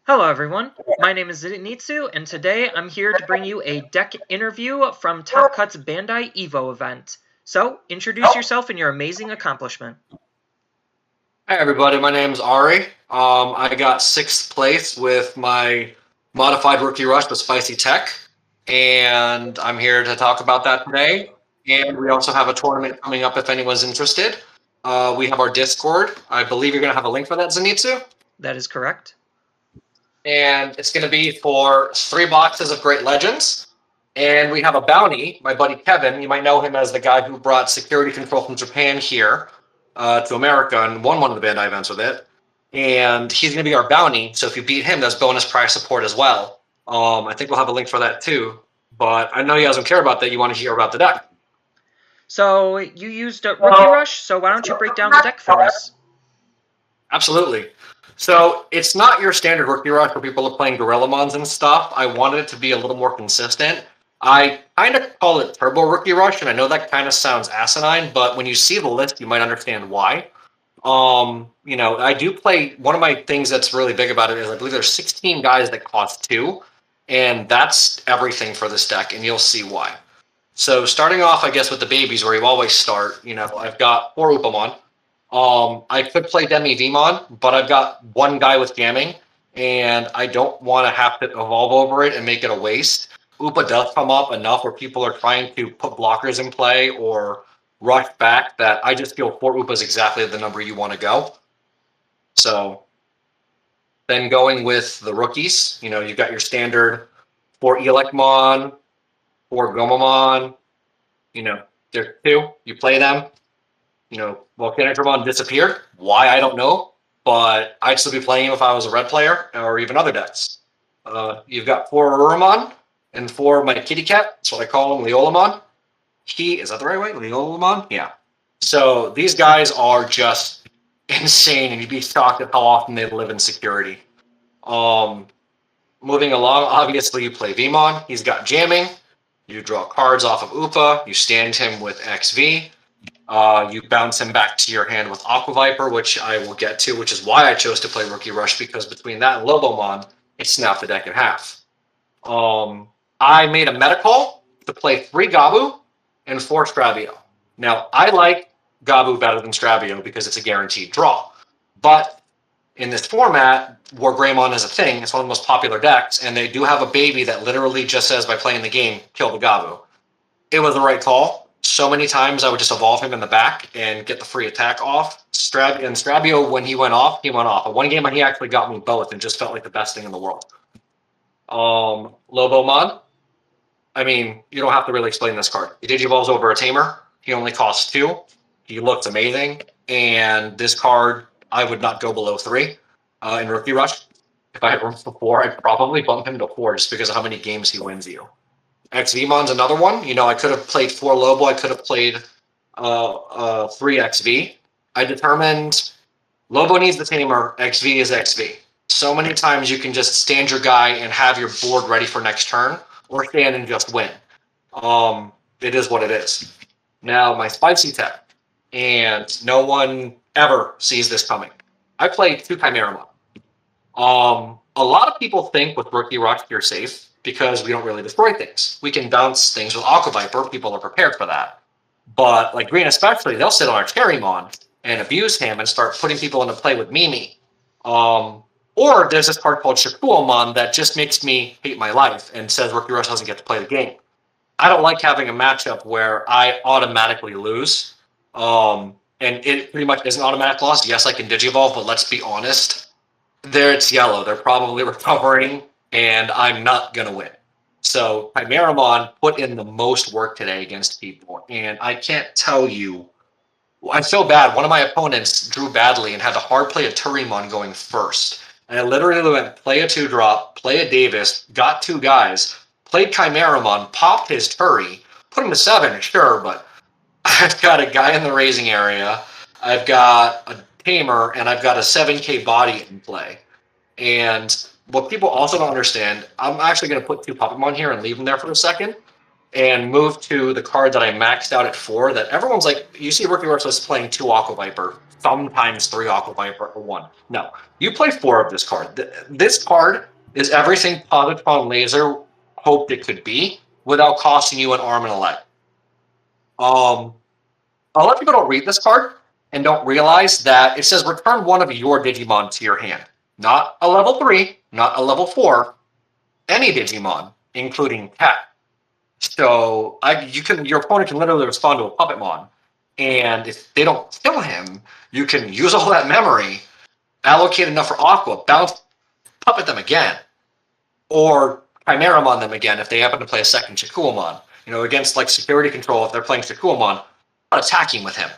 Hello everyone, my name is Zenitsu, and today I'm here to bring you a deck interview from Top Cut's Bandai Evo event. So, introduce yourself and your amazing accomplishment. Hi everybody, my name is Ari. I got 6th place with my modified rookie rush with Spicy Tech, and I'm here to talk about that today. And we also have a tournament coming up if anyone's interested. We have our Discord. I believe you're going to have a link for that, Zenitsu. That is correct. And it's going to be for 3 boxes of Great Legends. And we have a bounty, my buddy Kevin. You might know him as the guy who brought security control from Japan here to America and won one of the Bandai events with it. And he's going to be our bounty. So if you beat him, there's bonus prize support as well. I think we'll have a link for that too. But I know you guys don't care about that. You want to hear about the deck. So, you used a Rookie Rush, so why don't you break down the deck for us? Absolutely. So it's not your standard rookie rush where people are playing Gorillamons and stuff. I wanted it to be a little more consistent. I kind of call it Turbo Rookie Rush, and I know that kind of sounds asinine, but when you see the list, you might understand why. I do play, one of my things that's really big about it is I believe there's 16 guys that cost 2, and that's everything for this deck, and you'll see why. So starting off, I guess, with the babies, where you always start, I've got 4 Upamon. I could play Veemon, but I've got 1 guy with jamming, and I don't want to have to evolve over it and make it a waste. Upa does come up enough where people are trying to put blockers in play or rush back that I just feel 4 Upa is exactly the number you want to go. So then going with the rookies, you've got your standard 4 Elecmon, 4 Gomamon, there's 2, you play them. Volcanicron disappeared. Why, I don't know. But I'd still be playing him if I was a red player or even other decks. You've got 4 Aruraumon and 4 my kitty cat. That's what I call him, Liollmon. Is that the right way? Liollmon? Yeah. So these guys are just insane, and you'd be shocked at how often they live in security. Moving along, obviously you play Veemon. He's got jamming. You draw cards off of Upa. You stand him with XV. You bounce him back to your hand with Aqua Viper, which I will get to, which is why I chose to play Rookie Rush, because between that and Lobomon, it snapped the deck in half. I made a meta call to play 3 Gabu and 4 Strabio. Now, I like Gabu better than Strabio because it's a guaranteed draw. But in this format, where Greymon is a thing, it's one of the most popular decks, and they do have a baby that literally just says by playing the game, kill the Gabu. It was the right call. So many times I would just evolve him in the back and get the free attack off. Strabio, when he went off, he went off. But one game he actually got me both and just felt like the best thing in the world. Lobomon. I mean, you don't have to really explain this card. He Digivolves over a Tamer. He only costs 2. He looks amazing. And this card, I would not go below 3 in Rookie Rush. If I had room for 4, I'd probably bump him to 4 just because of how many games he wins you. ExVeemon's another one. I could have played 4 Lobo. I could have played 3 XV. I determined Lobo needs the Tamer. XV is XV. So many times you can just stand your guy and have your board ready for next turn, or stand and just win. It is what it is. Now, my Spicy Tech, and no one ever sees this coming. I played 2 Kimeramon. A lot of people think with Rookie Rush you're safe, because we don't really destroy things. We can bounce things with Aqua Viper. People are prepared for that. But, like Green especially, they'll sit on our Cherrymon and abuse him and start putting people into play with Mimi. Or there's this card called HaKuYoU-ARI that just makes me hate my life and says Rookie Rush doesn't get to play the game. I don't like having a matchup where I automatically lose. And it pretty much is an automatic loss. Yes, I can Digivolve, but let's be honest. There it's yellow. They're probably recovering, and I'm not going to win. So Kimeramon put in the most work today against people, and I can't tell you. I feel bad. One of my opponents drew badly and had to hard play a Turimon going first. And I literally went play a 2-drop, play a Davis, got 2 guys, played Kimeramon, popped his Turi, put him to 7, sure, but I've got a guy in the raising area, I've got a Tamer, and I've got a 7k body in play. And what people also don't understand, I'm actually going to put 2 Puppetmon here and leave them there for a second. and move to the card that I maxed out at 4 that everyone's like, you see Rookie Rush was playing 2 Aqua Viper, sometimes 3 Aqua Viper, or 1. No, you play 4 of this card. This card is everything Puppetmon Laser hoped it could be without costing you an arm and a leg. A lot of people don't read this card and don't realize that it says return one of your Digimon to your hand. Not a level 3, not a level 4, any Digimon, including Cat. So your opponent can literally respond to a Puppetmon, and if they don't kill him, you can use all that memory, allocate enough for Aqua, bounce, Puppet them again, or Kimeramon them again if they happen to play a second HaKuYoU-Mon. Against like security control, if they're playing HaKuYoU-Mon, not attacking with him.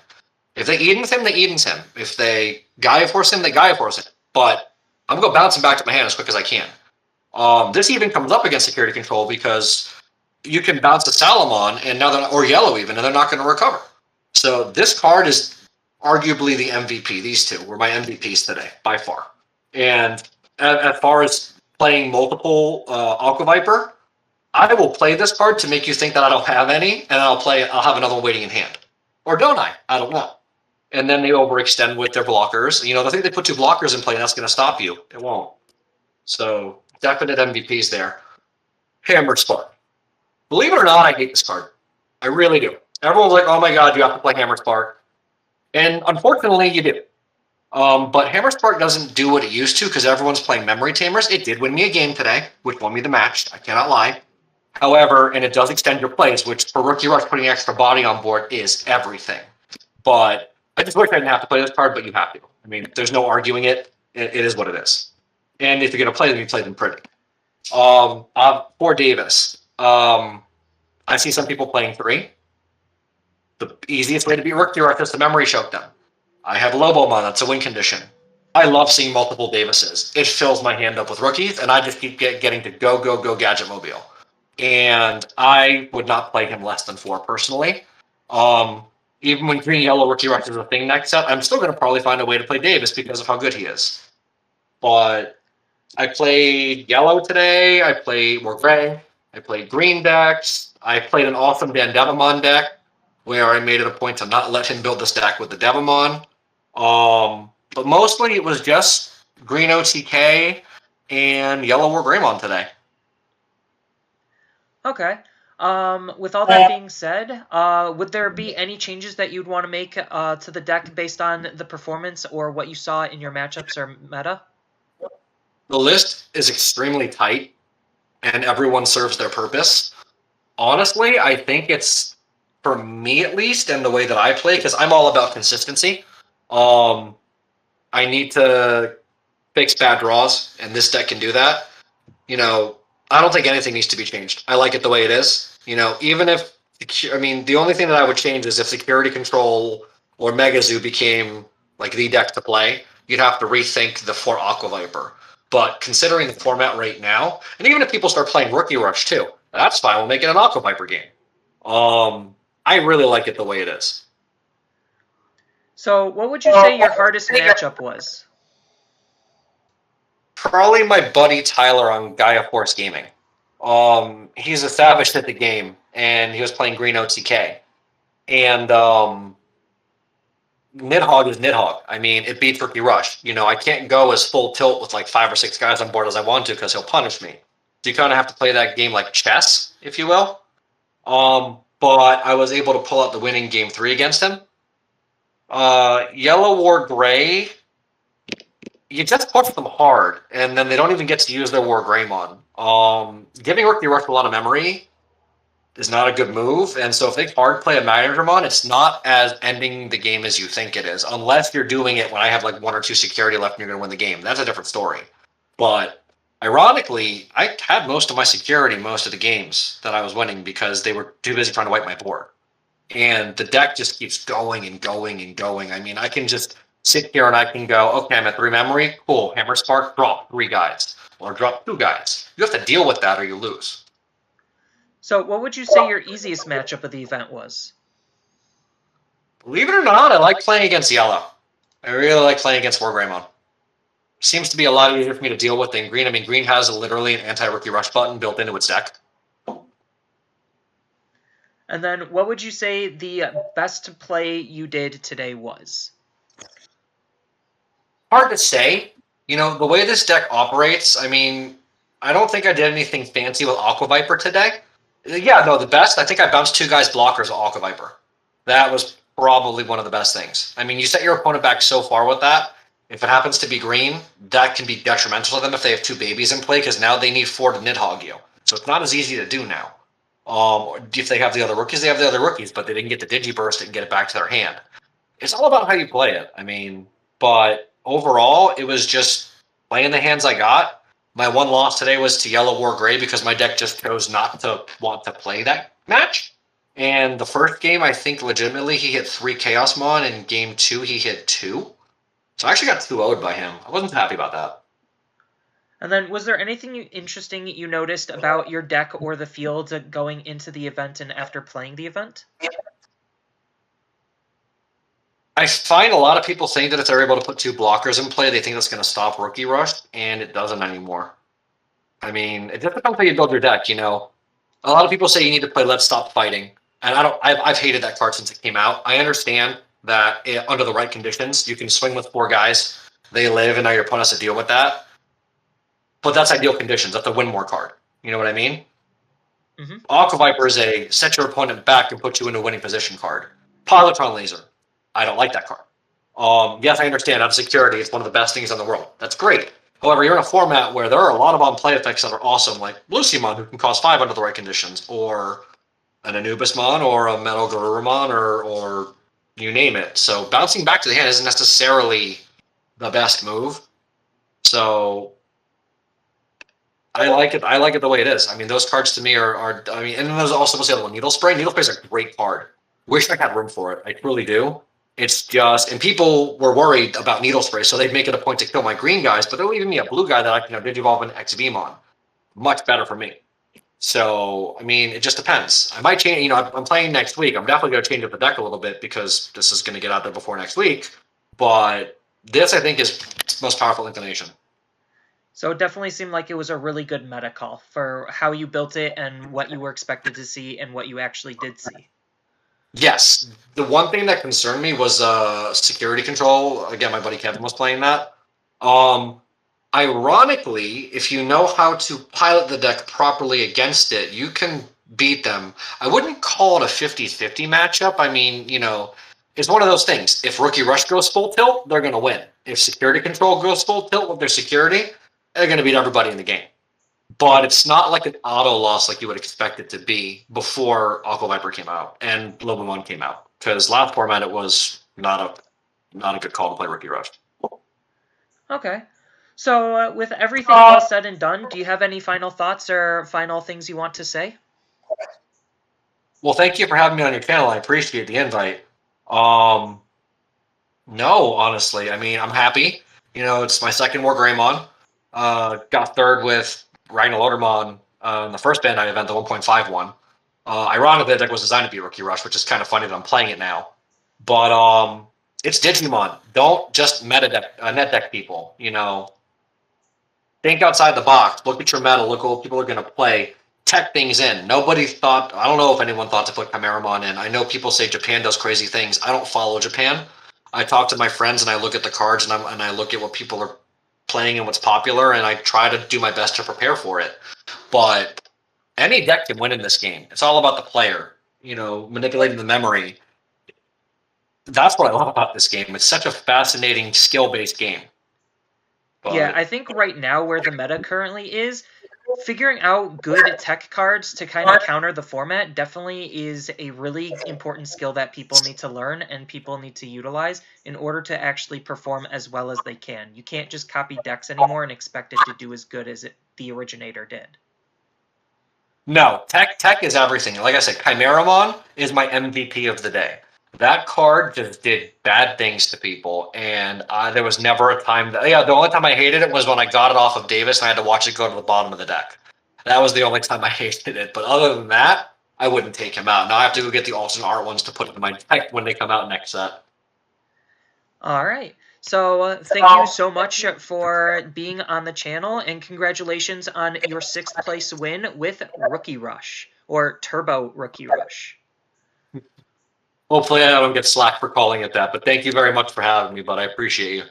If they Edens him, they Edens him. If they Gaia Force him, they Gaia Force him. But I'm going to bounce him back to my hand as quick as I can. This even comes up against security control because you can bounce the Salamon and now or Yellow even, and they're not going to recover. So this card is arguably the MVP. These two were my MVPs today, by far. And as far as playing multiple Aqua Viper, I will play this card to make you think that I don't have any, and I'll have another one waiting in hand. Or don't I? I don't know. And then they overextend with their blockers. They think they put 2 blockers in play, and that's going to stop you. It won't. So, definite MVPs there. Hammer Spark. Believe it or not, I hate this card. I really do. Everyone's like, oh my god, you have to play Hammer Spark. And unfortunately, you do. But Hammer Spark doesn't do what it used to because everyone's playing Memory Tamers. It did win me a game today, which won me the match. I cannot lie. However, and it does extend your plays, which for Rookie Rush, putting extra body on board is everything. But I just wish I didn't have to play this card, but you have to. I mean, there's no arguing it. It is what it is. And if you're going to play them, you play them pretty. For Davis, I see some people playing 3. The easiest way to beat Rookie Rush is to memory choke them. I have Lobomon. That's a win condition. I love seeing multiple Davises. It fills my hand up with rookies, and I just keep getting to go Gadget Mobile. And I would not play him less than 4 personally. Even when Green Yellow Rookie Rush is a thing next set, I'm still going to probably find a way to play Davis because of how good he is. But I played Yellow today. I played more Gray. I played Green decks. I played an awesome Gabumon deck where I made it a point to not let him build this deck with the Gabumon. But mostly it was just Green OTK and Yellow Aruraumon today. Okay. With all that being said, would there be any changes that you'd want to make to the deck based on the performance or what you saw in your matchups or meta? The list is extremely tight, and everyone serves their purpose. Honestly, I think it's, for me at least, and the way that I play, because I'm all about consistency, I need to fix bad draws, and this deck can do that. I don't think anything needs to be changed. I like it the way it is. Even if, the only thing that I would change is if Security Control or Mega Zoo became like the deck to play, you'd have to rethink the 4 Aqua Viper. But considering the format right now, and even if people start playing Rookie Rush too, that's fine. We'll make it an Aqua Viper game. I really like it the way it is. So what would you say your hardest matchup was? Probably my buddy Tyler on Gaia Force Gaming. He's established at the game, and he was playing Green OTK. And Nidhogg is Nidhogg. It beats Rookie Rush. I can't go as full tilt with like 5 or 6 guys on board as I want to because he'll punish me. So you kind of have to play that game like chess, if you will. But I was able to pull out the winning game 3 against him. Yellow or Gray, you just push them hard, and then they don't even get to use their War Greymon. Giving Rookie Rush a lot of memory is not a good move, and so if they hard play a Magnadramon, it's not as ending the game as you think it is, unless you're doing it when I have like 1 or 2 security left and you're going to win the game. That's a different story. But ironically, I had most of my security most of the games that I was winning because they were too busy trying to wipe my board. And the deck just keeps going and going and going. I can just sit here and I can go, okay, I'm at 3 memory. Cool. Hammer Spark, drop 3 guys. Or drop 2 guys. You have to deal with that or you lose. So what would you say your easiest matchup of the event was? Believe it or not, I like playing against Yellow. I really like playing against War Greymon. Seems to be a lot easier for me to deal with than Green. Green has literally an anti-Rookie Rush button built into its deck. And then what would you say the best play you did today was? Hard to say. You know, the way this deck operates, I mean, I don't think I did anything fancy with Aqua Viper today. Yeah, no, the best, I think I bounced 2 guys blockers with Aqua Viper. That was probably one of the best things. I mean, you set your opponent back so far with that. If it happens to be green, that can be detrimental to them if they have 2 babies in play, because now they need 4 to Nidhogg you. So it's not as easy to do now. If they have the other rookies, they have the other rookies, but they didn't get the Digiburst and get it back to their hand. It's all about how you play it. I mean, but overall, it was just playing the hands I got. My one loss today was to Yellow War Gray because my deck just chose not to want to play that match. And the first game, I think legitimately he hit 3 Chaosmon, and game 2 he hit 2. So I actually got 2-0'd by him. I wasn't happy about that. And then was there anything interesting you noticed about your deck or the field going into the event and after playing the event? I find a lot of people saying that if they're able to put 2 blockers in play, they think that's going to stop Rookie Rush, and it doesn't anymore. I mean, it just depends how you build your deck, you know. A lot of people say you need to play Let's Stop Fighting, and I've hated that card since it came out. I understand that under the right conditions, you can swing with 4 guys, they live, and now your opponent has to deal with that. But that's ideal conditions. That's a win more card. You know what I mean? Mm-hmm. Aqua Viper is a set your opponent back and put you in a winning position card. Pilotron Laser. I don't like that card. Yes, I understand. Out of security, it's one of the best things in the world. That's great. However, you're in a format where there are a lot of on-play effects that are awesome, like Lucymon, who can cost 5 under the right conditions, or an Anubismon, or a Metal Garurumon, or you name it. So bouncing back to the hand isn't necessarily the best move. So I like it. I like it the way it is. I mean, those cards to me are I mean, and then there's also the other one, Needle Spray. Needle Spray is a great card. Wish I had room for it. I truly do. It's just, and people were worried about Needle Spray, so they'd make it a point to kill my green guys, but they're leaving me a blue guy that I can Digivolve an ExVeemon. Much better for me. So, I mean, it just depends. I might change, you know, I'm playing next week. I'm definitely going to change up the deck a little bit because this is going to get out there before next week. But this, I think, is most powerful inclination. So it definitely seemed like it was a really good meta call for how you built it and what you were expected to see and what you actually did see. Yes. The one thing that concerned me was security control. Again, my buddy Kevin was playing that. Ironically, if you know how to pilot the deck properly against it, you can beat them. I wouldn't call it a 50-50 matchup. I mean, you know, it's one of those things. If Rookie Rush goes full tilt, they're going to win. If security control goes full tilt with their security, they're going to beat everybody in the game. But it's not like an auto loss like you would expect it to be before Aqua Viper came out and Lobomon came out. Because last format it was not a good call to play Rookie Rush. Okay. So with everything all said and done, do you have any final thoughts or final things you want to say? Well, thank you for having me on your channel. I appreciate the invite. No, honestly. I mean, I'm happy. You know, it's my second War Greymon. Got third with Liollmon in the first Bandai event, the 1.5 one. Ironically, the deck was designed to be Rookie Rush, which is kind of funny that I'm playing it now. But it's Digimon. Don't just net deck people. You know, think outside the box. Look at your meta. Look at what people are going to play. Tech things in. Nobody thought. I don't know if anyone thought to put Kimeramon in. I know people say Japan does crazy things. I don't follow Japan. I talk to my friends and I look at the cards and I look at what people are playing and what's popular, and I try to do my best to prepare for it. But any deck can win in this game. It's all about the player, you know, manipulating the memory. That's what I love about this game. It's such a fascinating skill-based game. But yeah, I think right now where the meta currently is, figuring out good tech cards to kind of counter the format definitely is a really important skill that people need to learn and people need to utilize in order to actually perform as well as they can. You can't just copy decks anymore and expect it to do as good as the originator did. No, tech is everything. Like I said, Kimeramon is my MVP of the day. That card just did bad things to people, and there was never a time that... Yeah, the only time I hated it was when I got it off of Davis and I had to watch it go to the bottom of the deck. That was the only time I hated it. But other than that, I wouldn't take him out. Now I have to go get the alternate art ones to put in my deck when they come out next set. All right. So thank you so much for being on the channel, and congratulations on your 6th place win with Rookie Rush, or Turbo Rookie Rush. Hopefully I don't get slack for calling it that, but thank you very much for having me, bud. I appreciate you.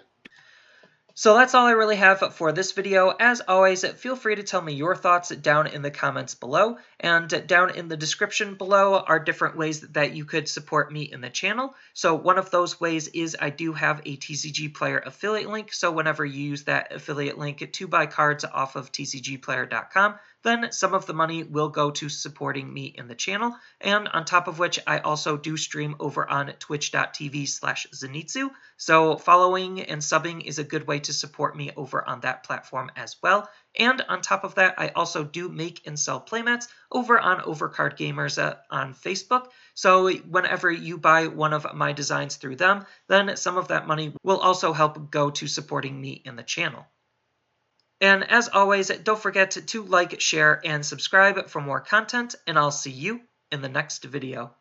So that's all I really have for this video. As always, feel free to tell me your thoughts down in the comments below, and down in the description below are different ways that you could support me in the channel. So one of those ways is I do have a TCG Player affiliate link, so whenever you use that affiliate link to buy cards off of tcgplayer.com, then some of the money will go to supporting me in the channel. And on top of which, I also do stream over on twitch.tv/Zenitsu. So following and subbing is a good way to support me over on that platform as well. And on top of that, I also do make and sell playmats over on Overcard Gamers on Facebook. So whenever you buy one of my designs through them, then some of that money will also help go to supporting me in the channel. And as always, don't forget to like, share, and subscribe for more content, and I'll see you in the next video.